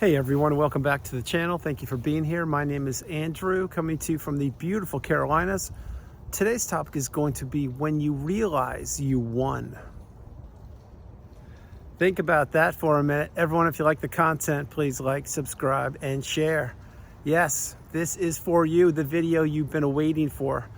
Hey everyone, welcome back to the channel. Thank you for being here. My name is Andrew, coming to you from the beautiful Carolinas. Today's topic is going to be when you realize you won. Think about that for a minute. Everyone, if you like the content, please like, subscribe, and share. Yes, this is for you, the video you've been waiting for.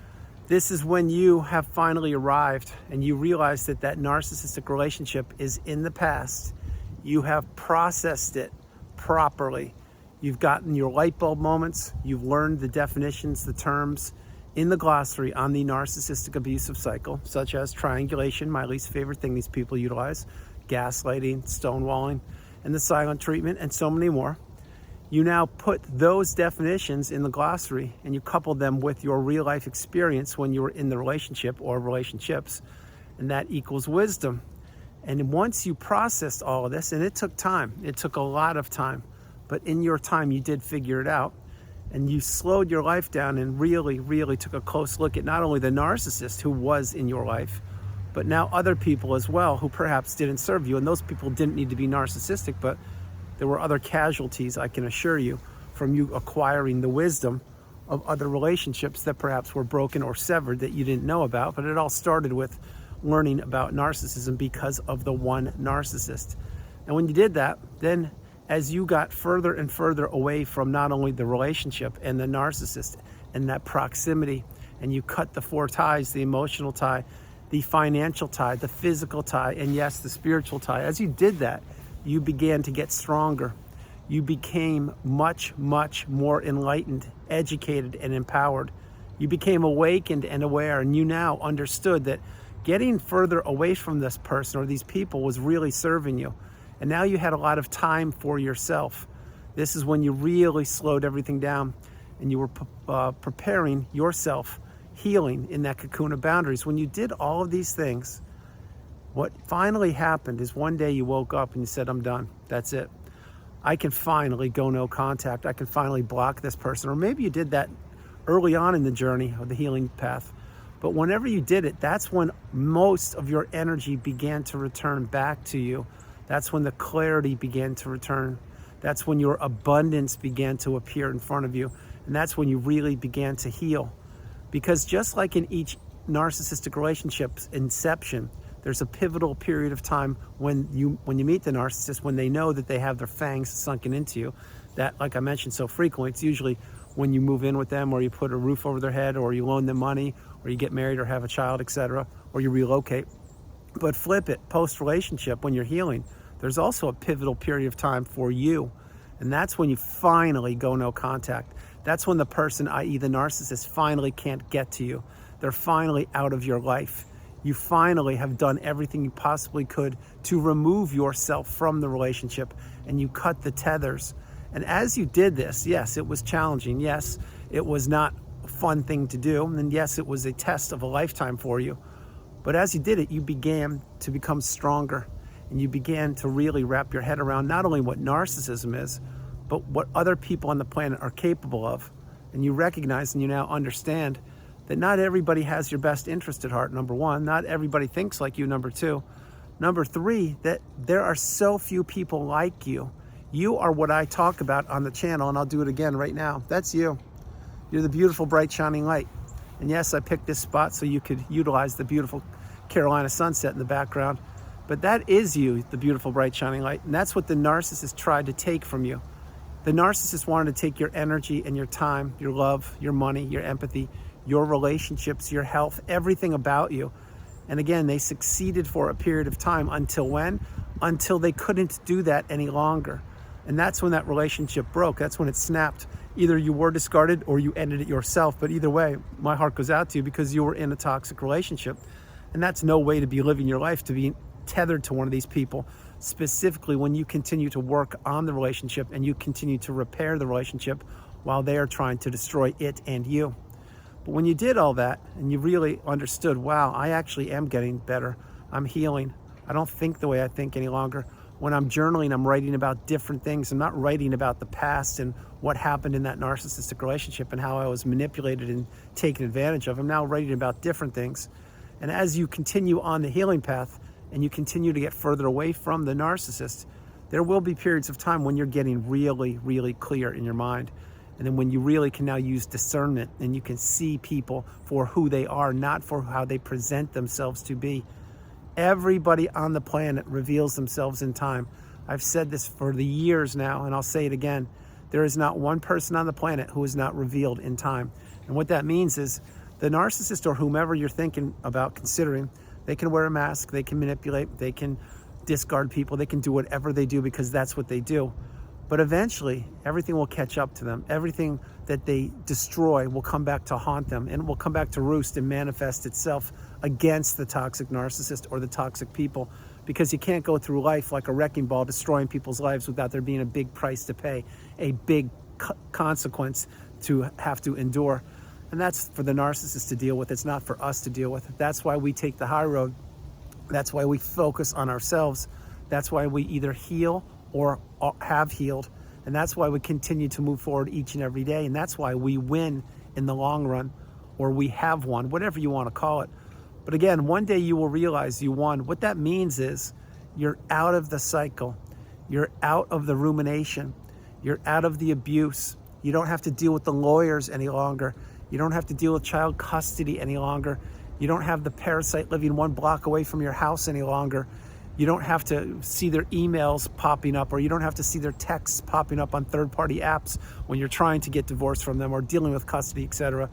This is when you have finally arrived and you realize that that narcissistic relationship is in the past. You have processed it properly. You've gotten your light bulb moments. You've learned the definitions, the terms in the glossary on the narcissistic abusive cycle, such as triangulation, my least favorite thing these people utilize, gaslighting, stonewalling, and the silent treatment, and so many more. You now put those definitions in the glossary and you couple them with your real life experience when you were in the relationship or relationships, and that equals wisdom. And once you processed all of this, and it took time, it took a lot of time, but in your time you did figure it out, and you slowed your life down and really took a close look at not only the narcissist who was in your life, but now other people as well who perhaps didn't serve you. And those people didn't need to be narcissistic, but there were other casualties, I can assure you, from you acquiring the wisdom of other relationships that perhaps were broken or severed that you didn't know about. But it all started with learning about narcissism because of the one narcissist. And when you did that, then as you got further and further away from not only the relationship and the narcissist and that proximity, and you cut the four ties, the emotional tie, the financial tie, the physical tie, and yes, the spiritual tie. As you did that, you began to get stronger. You became much more enlightened, educated, and empowered. You became awakened and aware, and you now understood that getting further away from this person or these people was really serving you. And now you had a lot of time for yourself. This is when you really slowed everything down and you were preparing yourself, healing in that cocoon of boundaries. When you did all of these things, what finally happened is one day you woke up and you said, I'm done. That's it. I can finally go no contact. I can finally block this person. Or maybe you did that early on in the journey of the healing path. But whenever you did it, that's when most of your energy began to return back to you. That's when the clarity began to return. That's when your abundance began to appear in front of you. And that's when you really began to heal. Because just like in each narcissistic relationship's inception, there's a pivotal period of time when you meet the narcissist, when they know that they have their fangs sunken into you. That, like I mentioned so frequently, it's usually when you move in with them, or you put a roof over their head, or you loan them money, or you get married or have a child, etc., or you relocate. But flip it, post-relationship, when you're healing, there's also a pivotal period of time for you. And that's when you finally go no contact. That's when the person, i.e. the narcissist, finally can't get to you. They're finally out of your life. You finally have done everything you possibly could to remove yourself from the relationship, and you cut the tethers. And as you did this, yes, it was challenging. Yes, it was not a fun thing to do. And yes, it was a test of a lifetime for you. But as you did it, you began to become stronger, and you began to really wrap your head around not only what narcissism is, but what other people on the planet are capable of. And you recognize and you now understand that not everybody has your best interest at heart, number one. Not everybody thinks like you, number two. Number three, that there are so few people like you. You are what I talk about on the channel, and I'll do it again right now. That's you. You're the beautiful, bright, shining light. And yes, I picked this spot so you could utilize the beautiful Carolina sunset in the background. But that is you, the beautiful, bright, shining light. And that's what the narcissist tried to take from you. The narcissist wanted to take your energy and your time, your love, your money, your empathy, your relationships, your health, everything about you. And again, they succeeded for a period of time. Until when? Until they couldn't do that any longer. And that's when that relationship broke. That's when it snapped. Either you were discarded or you ended it yourself. But either way, my heart goes out to you because you were in a toxic relationship. And that's no way to be living your life, to be tethered to one of these people, specifically when you continue to work on the relationship and you continue to repair the relationship while they are trying to destroy it and you. But when you did all that and you really understood, wow, I actually am getting better. I'm healing. I don't think the way I think any longer. When I'm journaling, I'm writing about different things. I'm not writing about the past and what happened in that narcissistic relationship and how I was manipulated and taken advantage of. I'm now writing about different things. And as you continue on the healing path and you continue to get further away from the narcissist, There will be periods of time when you're getting really, really clear in your mind. And then when you really can now use discernment and you can see people for who they are, not for how they present themselves to be. Everybody on the planet reveals themselves in time. I've said this for the years now, and I'll say it again. There is not one person on the planet who is not revealed in time. And what that means is the narcissist, or whomever you're thinking about considering, they can wear a mask, they can manipulate, they can discard people, they can do whatever they do because that's what they do. But eventually, everything will catch up to them. Everything that they destroy will come back to haunt them, and it will come back to roost and manifest itself against the toxic narcissist or the toxic people, because you can't go through life like a wrecking ball destroying people's lives without there being a big price to pay, a big consequence to have to endure. And that's for the narcissist to deal with. It's not for us to deal with. That's why we take the high road. That's why we focus on ourselves. That's why we either heal or have healed. And that's why we continue to move forward each and every day. And that's why we win in the long run, or we have won, whatever you want to call it. But again, one day you will realize you won. What that means is you're out of the cycle. You're out of the rumination. You're out of the abuse. You don't have to deal with the lawyers any longer. You don't have to deal with child custody any longer. You don't have the parasite living one block away from your house any longer. You don't have to see their emails popping up, or you don't have to see their texts popping up on third-party apps when you're trying to get divorced from them or dealing with custody, etc.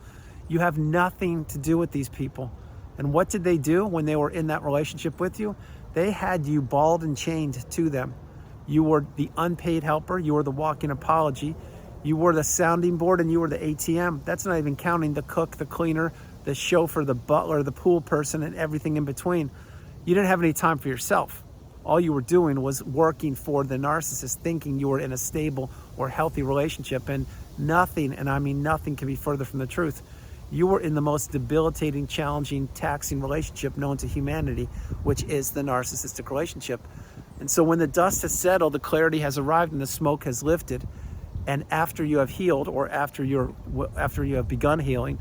You have nothing to do with these people. And what did they do when they were in that relationship with you? They had you balled and chained to them. You were the unpaid helper. You were the walking apology. You were the sounding board, and you were the ATM. That's not even counting the cook, the cleaner, the chauffeur, the butler, the pool person, and everything in between. You didn't have any time for yourself. All you were doing was working for the narcissist, thinking you were in a stable or healthy relationship, and nothing, and I mean nothing, can be further from the truth. You were in the most debilitating, challenging, taxing relationship known to humanity, which is the narcissistic relationship. And so when the dust has settled, the clarity has arrived, and the smoke has lifted, and after you have healed, or after you have begun healing,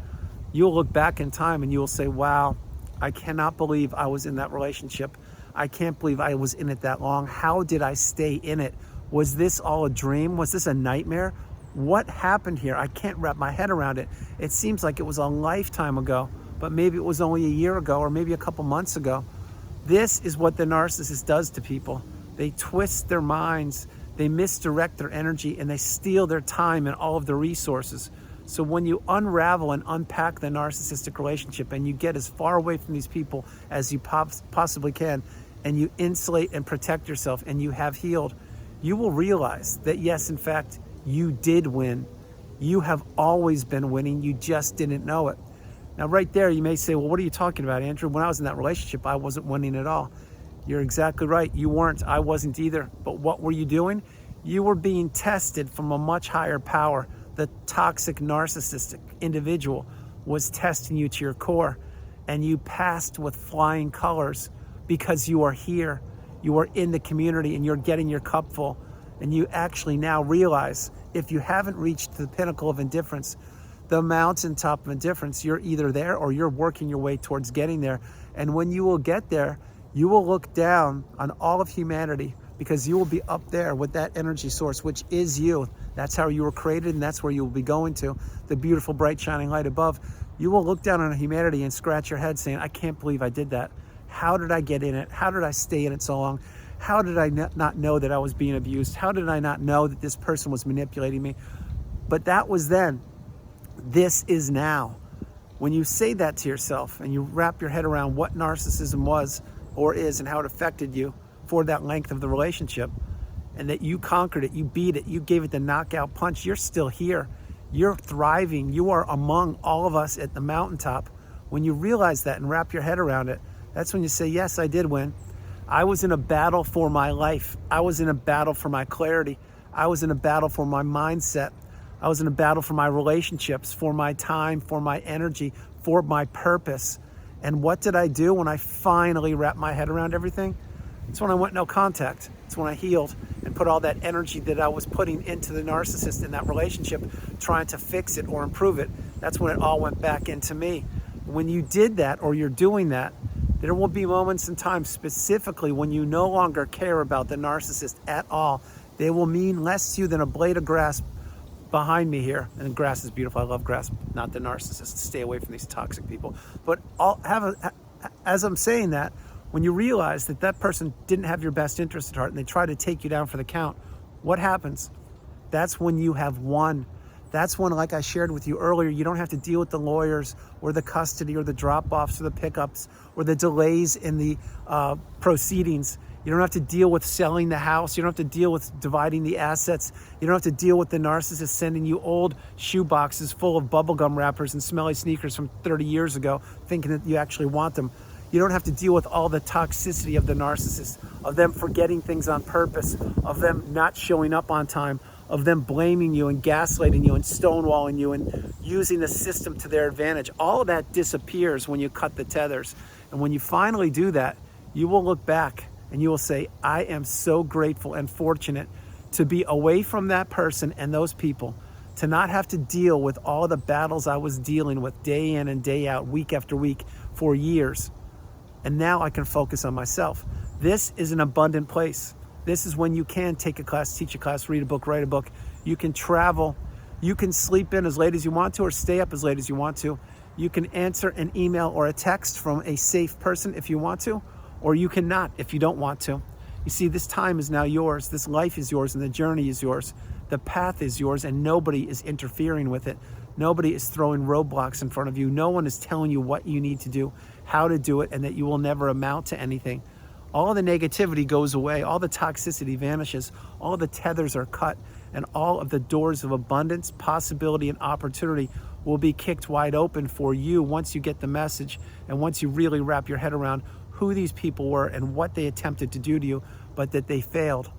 you'll look back in time and you will say, wow, I cannot believe I was in that relationship. I can't believe I was in it that long. How did I stay in it? Was this all a dream? Was this a nightmare? What happened here? I can't wrap my head around it. It seems like it was a lifetime ago, but maybe it was only a year ago, or maybe a couple months ago. This is what the narcissist does to people. They twist their minds, they misdirect their energy, and they steal their time and all of their resources. So when you unravel and unpack the narcissistic relationship, and you get as far away from these people as you possibly can, and you insulate and protect yourself, and you have healed, you will realize that yes, in fact, you did win. You have always been winning. You just didn't know it. Now, right there, you may say, well, what are you talking about, Andrew? When I was in that relationship, I wasn't winning at all. You're exactly right. You weren't. I wasn't either. But what were you doing? You were being tested from a much higher power. The toxic narcissistic individual was testing you to your core, and you passed with flying colors because you are here. You are in the community, and you're getting your cup full. And you actually now realize, if you haven't reached the pinnacle of indifference, the mountaintop of indifference, you're either there or you're working your way towards getting there. And when you will get there, you will look down on all of humanity, because you will be up there with that energy source, which is you. That's how you were created, and that's where you will be going to, the beautiful, bright, shining light above. You will look down on humanity and scratch your head saying, I can't believe I did that. How did I get in it? How did I stay in it so long? How did I not know that I was being abused? How did I not know that this person was manipulating me? But that was then. This is now. When you say that to yourself and you wrap your head around what narcissism was or is and how it affected you for that length of the relationship, and that you conquered it, you beat it, you gave it the knockout punch, you're still here. You're thriving. You are among all of us at the mountaintop. When you realize that and wrap your head around it, that's when you say, yes, I did win. I was in a battle for my life. I was in a battle for my clarity. I was in a battle for my mindset. I was in a battle for my relationships, for my time, for my energy, for my purpose. And what did I do when I finally wrapped my head around everything? It's when I went no contact. It's when I healed and put all that energy that I was putting into the narcissist in that relationship, trying to fix it or improve it. That's when it all went back into me. When you did that, or you're doing that, There will be moments in time specifically when you no longer care about the narcissist at all. They will mean less to you than a blade of grass behind me here. And grass is beautiful. I love grass, not the narcissist. Stay away from these toxic people. But as I'm saying that, when you realize that that person didn't have your best interest at heart and they try to take you down for the count, what happens? That's when you have won. That's when, like I shared with you earlier, you don't have to deal with the lawyers or the custody or the drop-offs or the pickups or the delays in the proceedings. You don't have to deal with selling the house. You don't have to deal with dividing the assets. You don't have to deal with the narcissist sending you old shoe boxes full of bubblegum wrappers and smelly sneakers from 30 years ago, thinking that you actually want them. You don't have to deal with all the toxicity of the narcissist, of them forgetting things on purpose, of them not showing up on time, of them blaming you and gaslighting you and stonewalling you and using the system to their advantage. All of that disappears when you cut the tethers. And when you finally do that, you will look back and you will say, I am so grateful and fortunate to be away from that person and those people, to not have to deal with all the battles I was dealing with day in and day out, week after week, for years. And now I can focus on myself. This is an abundant place. This is when you can take a class, teach a class, read a book, write a book. You can travel. You can sleep in as late as you want to or stay up as late as you want to. You can answer an email or a text from a safe person if you want to, or you cannot if you don't want to. You see, this time is now yours. This life is yours and the journey is yours. The path is yours and nobody is interfering with it. Nobody is throwing roadblocks in front of you. No one is telling you what you need to do, how to do it, and that you will never amount to anything. All the negativity goes away. All the toxicity vanishes. All the tethers are cut. And all of the doors of abundance, possibility, and opportunity will be kicked wide open for you once you get the message and once you really wrap your head around who these people were and what they attempted to do to you, but that they failed.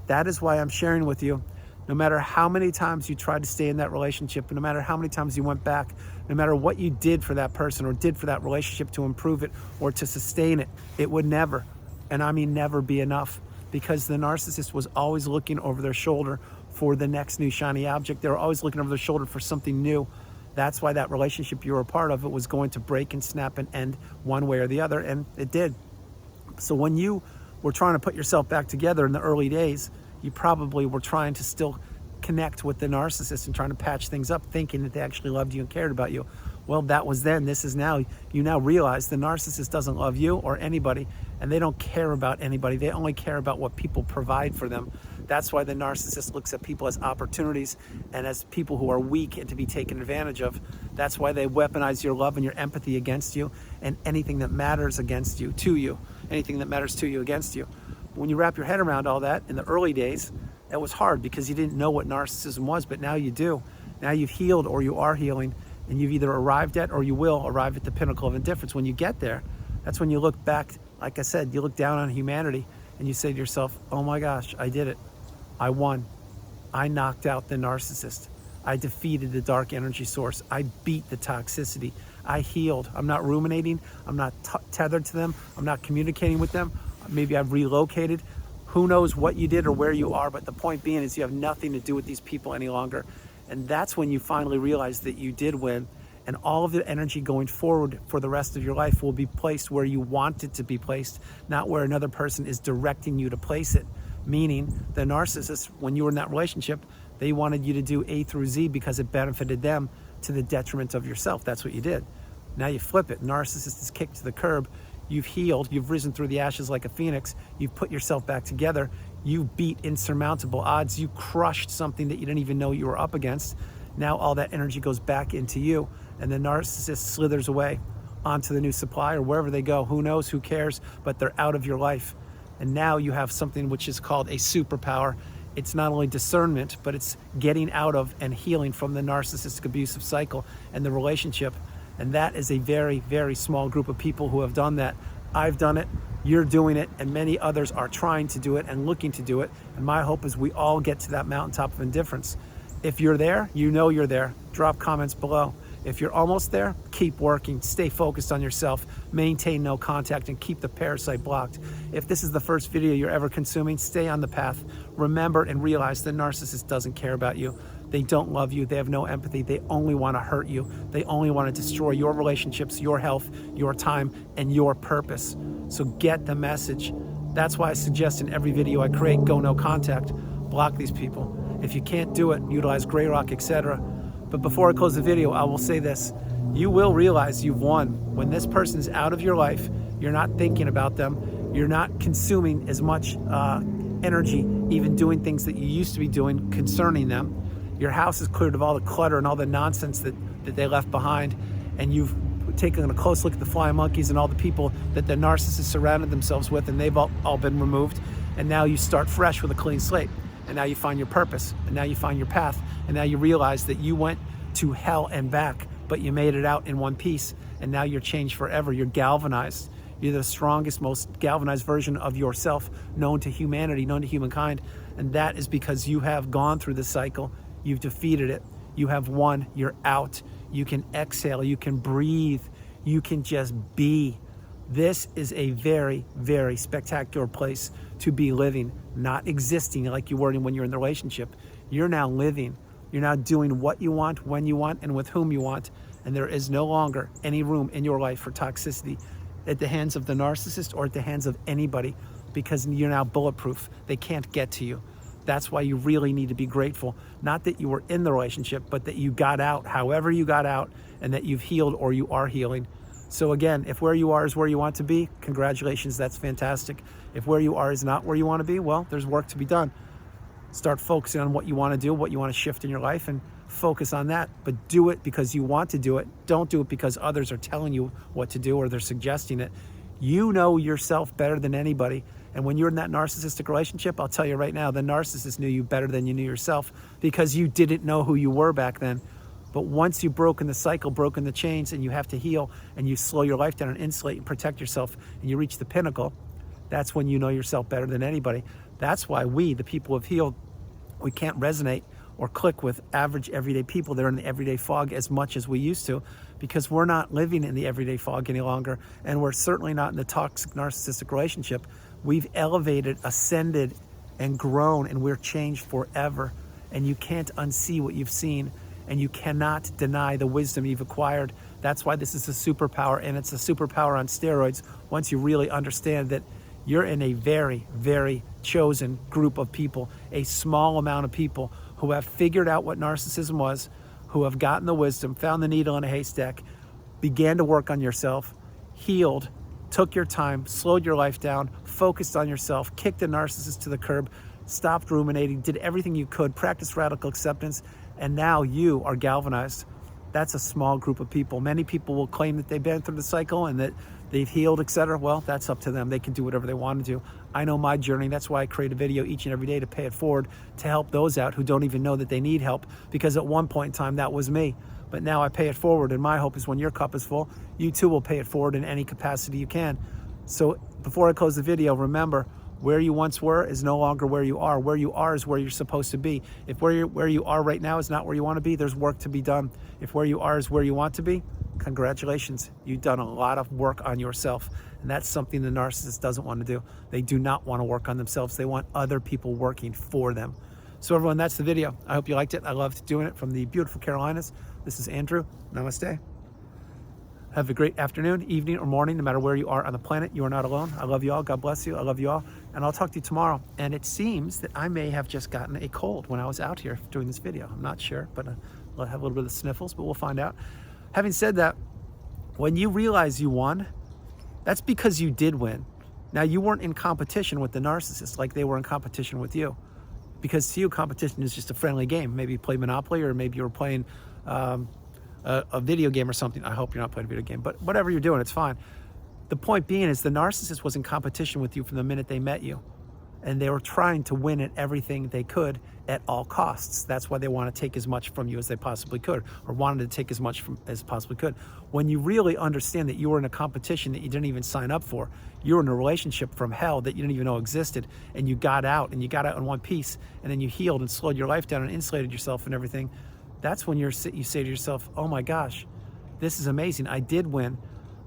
That is why I'm sharing with you. No matter how many times you tried to stay in that relationship, and no matter how many times you went back, no matter what you did for that person or did for that relationship to improve it or to sustain it, it would never, and I mean never, be enough, because the narcissist was always looking over their shoulder for the next new shiny object. They were always looking over their shoulder for something new. That's why that relationship you were a part of, it was going to break and snap and end one way or the other, and it did. So when you were trying to put yourself back together in the early days, you probably were trying to still connect with the narcissist and trying to patch things up, thinking that they actually loved you and cared about you. Well, that was then. This is now. You now realize the narcissist doesn't love you or anybody, and they don't care about anybody. They only care about what people provide for them. That's why the narcissist looks at people as opportunities and as people who are weak and to be taken advantage of. That's why they weaponize your love and your empathy against you, and anything that matters against you, to you, anything that matters to you against you. When you wrap your head around all that in the early days, that was hard because you didn't know what narcissism was, but now you do. Now you've healed or you are healing, and you've either arrived at or you will arrive at the pinnacle of indifference. When you get there, that's when you look back, like I said, you look down on humanity and you say to yourself, oh my gosh, I did it. I won. I knocked out the narcissist. I defeated the dark energy source. I beat the toxicity. I healed. I'm not ruminating. I'm not tethered to them. I'm not communicating with them. Maybe I've relocated. Who knows what you did or where you are, but the point being is you have nothing to do with these people any longer. And that's when you finally realize that you did win, and all of the energy going forward for the rest of your life will be placed where you want it to be placed, not where another person is directing you to place it. Meaning the narcissist, when you were in that relationship, they wanted you to do A through Z because it benefited them to the detriment of yourself. That's what you did. Now you flip it. Narcissist is kicked to the curb. You've healed. You've risen through the ashes like a phoenix. You've put yourself back together. You beat insurmountable odds. You crushed something that you didn't even know you were up against. Now all that energy goes back into you, and the narcissist slithers away onto the new supply or wherever they go. Who knows? Who cares? But they're out of your life. And now you have something which is called a superpower. It's not only discernment, but it's getting out of and healing from the narcissistic abusive cycle and the relationship. And that is a very, very small group of people who have done that. I've done it, you're doing it, and many others are trying to do it and looking to do it. And my hope is we all get to that mountaintop of indifference. If you're there, you know you're there. Drop comments below. If you're almost there, keep working, stay focused on yourself, maintain no contact, and keep the parasite blocked. If this is the first video you're ever consuming, stay on the path. Remember and realize the narcissist doesn't care about you. They don't love you. They have no empathy. They only want to hurt you. They only want to destroy your relationships, your health, your time, and your purpose. So get the message. That's why I suggest in every video I create, go no contact. Block these people. If you can't do it, utilize gray rock, etc. But before I close the video, I will say this. You will realize you've won. When this person's out of your life, you're not thinking about them. You're not consuming as much energy, even doing things that you used to be doing concerning them. Your house is cleared of all the clutter and all the nonsense that they left behind, and you've taken a close look at the flying monkeys and all the people that the narcissists surrounded themselves with, and they've all been removed. And now you start fresh with a clean slate, and now you find your purpose, and now you find your path, and now you realize that you went to hell and back, but you made it out in one piece, and now you're changed forever. You're galvanized. You're the strongest, most galvanized version of yourself known to humanity, known to humankind, and that is because you have gone through the cycle. You've defeated it. You have won. You're out. You can exhale. You can breathe. You can just be. This is a very, very spectacular place to be living, not existing like you were when you're in the relationship. You're now living. You're now doing what you want, when you want, and with whom you want. And there is no longer any room in your life for toxicity at the hands of the narcissist or at the hands of anybody, because you're now bulletproof. They can't get to you. That's why you really need to be grateful, not that you were in the relationship, but that you got out, however you got out, and that you've healed or you are healing. So again, if where you are is where you want to be, congratulations, that's fantastic. If where you are is not where you want to be, well, there's work to be done. Start focusing on what you want to do, what you want to shift in your life, and focus on that. But do it because you want to do it. Don't do it because others are telling you what to do or they're suggesting it. You know yourself better than anybody. And when you're in that narcissistic relationship, I'll tell you right now, the narcissist knew you better than you knew yourself, because you didn't know who you were back then. But once you've broken the cycle, broken the chains, and you have to heal, and you slow your life down and insulate and protect yourself, and you reach the pinnacle, that's when you know yourself better than anybody. That's why we, the people who have healed, we can't resonate or click with average everyday people that are in the everyday fog as much as we used to, because we're not living in the everyday fog any longer, and we're certainly not in the toxic narcissistic relationship. We've elevated, ascended, and grown, and we're changed forever. And you can't unsee what you've seen, and you cannot deny the wisdom you've acquired. That's why this is a superpower, and it's a superpower on steroids once you really understand that you're in a very, very chosen group of people, a small amount of people who have figured out what narcissism was, who have gotten the wisdom, found the needle in a haystack, began to work on yourself, healed, took your time, slowed your life down, focused on yourself, kicked the narcissist to the curb, stopped ruminating, did everything you could, practiced radical acceptance, and now you are galvanized. That's a small group of people. Many people will claim that they've been through the cycle and that they've healed, etc. Well, that's up to them. They can do whatever they want to do. I know my journey. That's why I create a video each and every day to pay it forward, to help those out who don't even know that they need help, because at one point in time, that was me. But now I pay it forward, and my hope is when your cup is full, you too will pay it forward in any capacity you can. So before I close the video, remember, where you once were is no longer where you are. Where you are is where you're supposed to be. If where you are right now is not where you want to be, there's work to be done. If where you are is where you want to be, congratulations. You've done a lot of work on yourself. And that's something the narcissist doesn't want to do. They do not want to work on themselves. They want other people working for them. So everyone, that's the video. I hope you liked it. I loved doing it from the beautiful Carolinas. This is Andrew. Namaste. Have a great afternoon, evening, or morning, no matter where you are on the planet. You are not alone. I love you all. God bless you. I love you all. And I'll talk to you tomorrow. And it seems that I may have just gotten a cold when I was out here doing this video. I'm not sure, but I'll have a little bit of sniffles, but we'll find out. Having said that, when you realize you won, that's because you did win. Now, you weren't in competition with the narcissist like they were in competition with you. Because to you, competition is just a friendly game. Maybe you play Monopoly, or maybe you were playing a video game or something. I hope you're not playing a video game, but whatever you're doing, it's fine. The point being is the narcissist was in competition with you from the minute they met you, and they were trying to win at everything they could at all costs. That's why they want to take as much from you as they possibly could, or wanted to take as much from as possibly could. When you really understand that you were in a competition that you didn't even sign up for, you were in a relationship from hell that you didn't even know existed, and you got out, and you got out in one piece, and then you healed and slowed your life down and insulated yourself and everything, That's when you say to yourself, oh my gosh, this is amazing. I did win.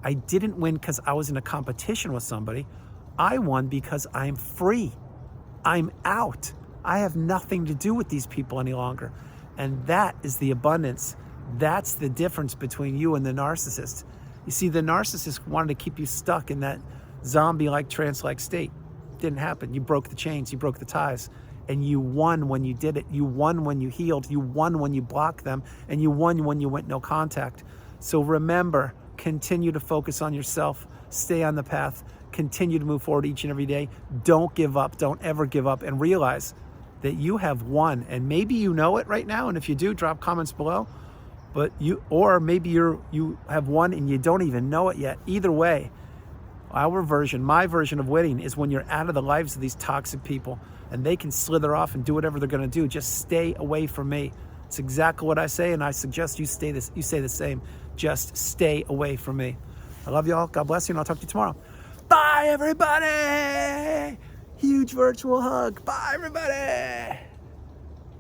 I didn't win because I was in a competition with somebody. I won because I'm free. I'm out. I have nothing to do with these people any longer. And that is the abundance. That's the difference between you and the narcissist. You see, the narcissist wanted to keep you stuck in that zombie-like, trance-like state. Didn't happen. You broke the chains, you broke the ties, and you won when you did it. You won when you healed. You won when you blocked them, and you won when you went no contact. So remember, continue to focus on yourself. Stay on the path. Continue to move forward each and every day. Don't give up. Don't ever give up. And realize that you have won. And maybe you know it right now. And if you do, drop comments below. But or maybe you have won and you don't even know it yet. Either way, my version of winning is when you're out of the lives of these toxic people and they can slither off and do whatever they're going to do. Just stay away from me. It's exactly what I say, and I suggest you say the same. Just stay away from me. I love you all. God bless you, and I'll talk to you tomorrow. Bye, everybody. Huge virtual hug. Bye, everybody.